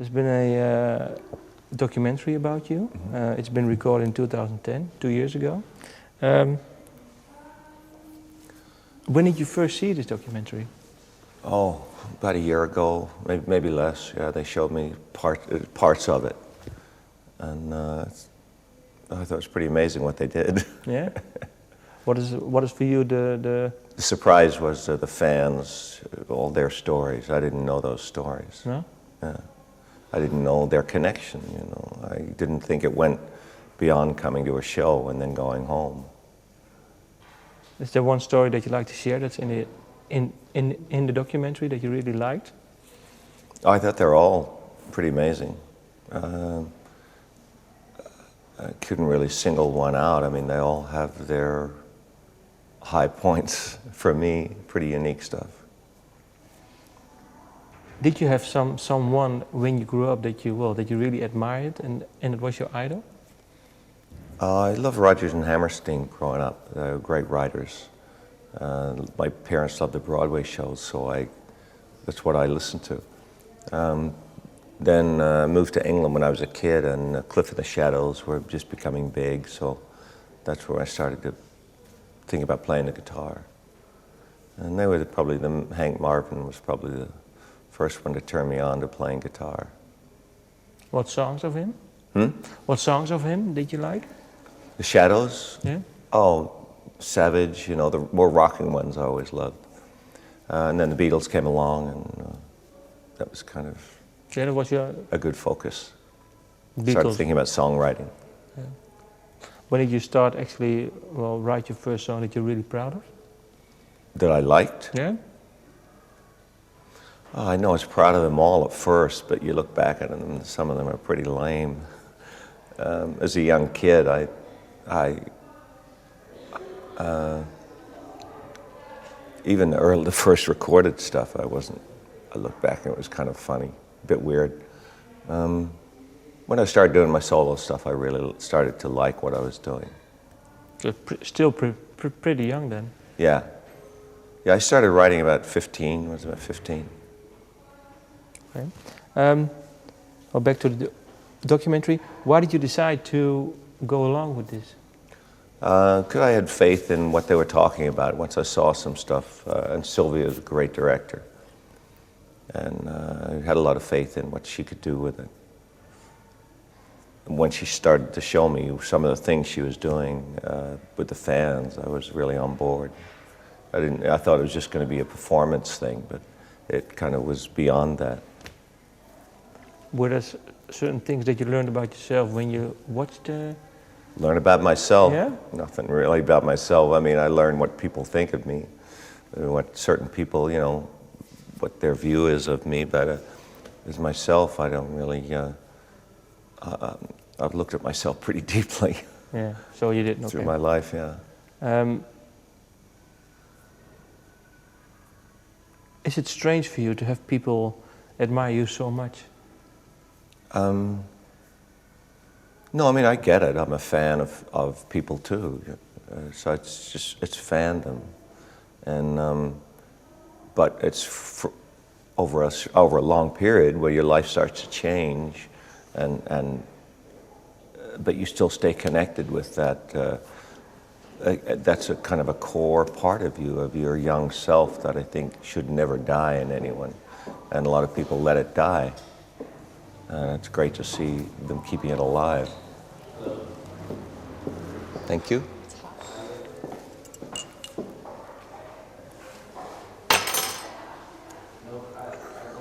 There's been a documentary about you. Mm-hmm. It's been recorded in 2010, 2 years ago. When did you first see this documentary? Oh, about a year ago, maybe less. Yeah, they showed me parts of it, and I thought it was pretty amazing what they did. Yeah. What is for you the surprise was the fans, all their stories. I didn't know those stories. No? Yeah. I didn't know their connection. You know, I didn't think it went beyond coming to a show and then going home. Is there one story that you like to share that's in the documentary that you really liked? I thought they're all pretty amazing. I couldn't really single one out. I mean, they all have their high points. For me, pretty unique stuff. Did you have someone when you grew up that you really admired and it was your idol? I loved Rogers and Hammerstein growing up. They were great writers. My parents loved the Broadway shows, so that's what I listened to. Then moved to England when I was a kid, and Cliff and the Shadows were just becoming big, so that's where I started to think about playing the guitar. And they were probably Hank Marvin was probably the first one to turn me on to playing guitar. What songs of him? What songs of him did you like? The Shadows? Yeah. Oh, Savage, you know, the more rocking ones I always loved. And then the Beatles came along, and that was kind of that was your a good focus. Beatles. Started thinking about songwriting. Yeah. When did you start actually, write your first song that you're really proud of? That I liked? Yeah. Oh, I know I was proud of them all at first, but you look back at them, and some of them are pretty lame. As a young kid, even the first recorded stuff, I look back and it was kind of funny, a bit weird. When I started doing my solo stuff, I really started to like what I was doing. So still pretty young then? Yeah. Yeah, I started writing about 15, I was about 15. Okay. Well, back to the documentary. Why did you decide to go along with this? Because I had faith in what they were talking about. Once I saw some stuff, and Sylvia is a great director, and I had a lot of faith in what she could do with it. And when she started to show me some of the things she was doing with the fans, I was really on board. I thought it was just going to be a performance thing, but it kind of was beyond that. Were there certain things that you learned about yourself when you watched the... Learn about myself. Yeah? Nothing really about myself. I mean, I learned what people think of me, what certain people, you know, what their view is of me. But as myself, I don't really. I've looked at myself pretty deeply. Yeah. So you didn't. Through my life, yeah. Is it strange for you to have people admire you so much? No, I mean, I get it. I'm a fan of people too. So it's fandom. And, but it's over a long period where your life starts to change but you still stay connected with that. That's a kind of a core part of you, of your young self that I think should never die in anyone. And a lot of people let it die. And it's great to see them keeping it alive. Thank you.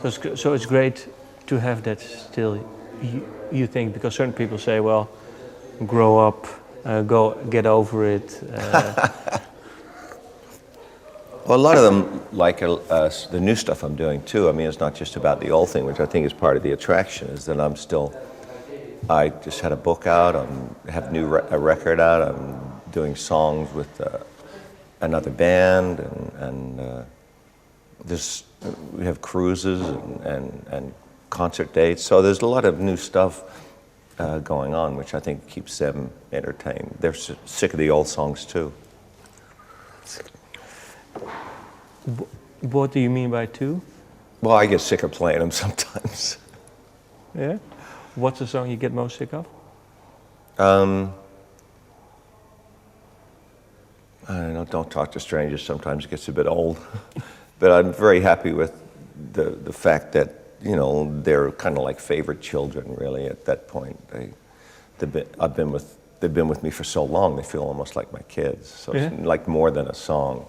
So it's great to have that still, you think, because certain people say, well, grow up, get over it. Well, a lot of them like the new stuff I'm doing too. I mean, it's not just about the old thing, which I think is part of the attraction, is that I just had a book out, I have a record out, I'm doing songs with another band, and we have cruises and concert dates. So there's a lot of new stuff going on, which I think keeps them entertained. They're sick of the old songs too. What do you mean by two? Well, I get sick of playing them sometimes. Yeah. What's the song you get most sick of? I don't know, Don't Talk to Strangers sometimes gets a bit old. But I'm very happy with the fact that, you know, they're kind of like favorite children, really, at that point. They've been with me for so long, they feel almost like my kids. So it's like more than a song.